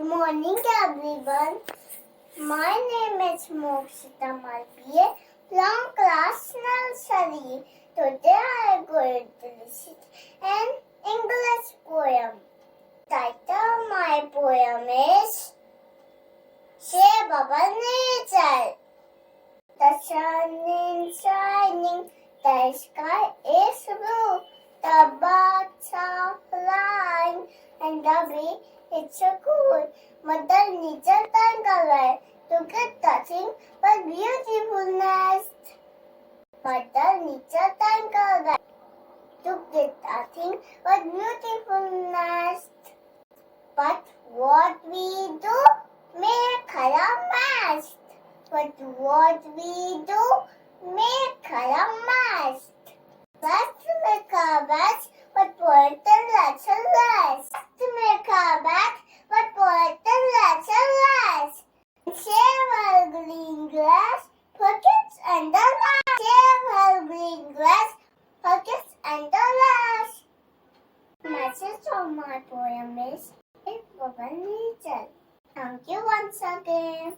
morning, everyone. My name is Mokshita Malviye from class nursery. Today I am going to recite an English poem. Title of my poem is SAVÊ OUR NATURE. The sun is shining, the sky is blue, the birds are flying, and the wind is so cool. Mother Nature thank Allah to get nothing but beautiful nest. Mother Nature thank Allah to get nothing but beautiful nest. But what we do, make her a mess. But what we do, make her a mess. Let's make a mess, but put the letter less. To make a mess, but put the letter less. Save our green grass, pockets and the lash. Save our green grass, pockets and the lash. Message of my poem is SAVmôr NATURE. Thank you once again.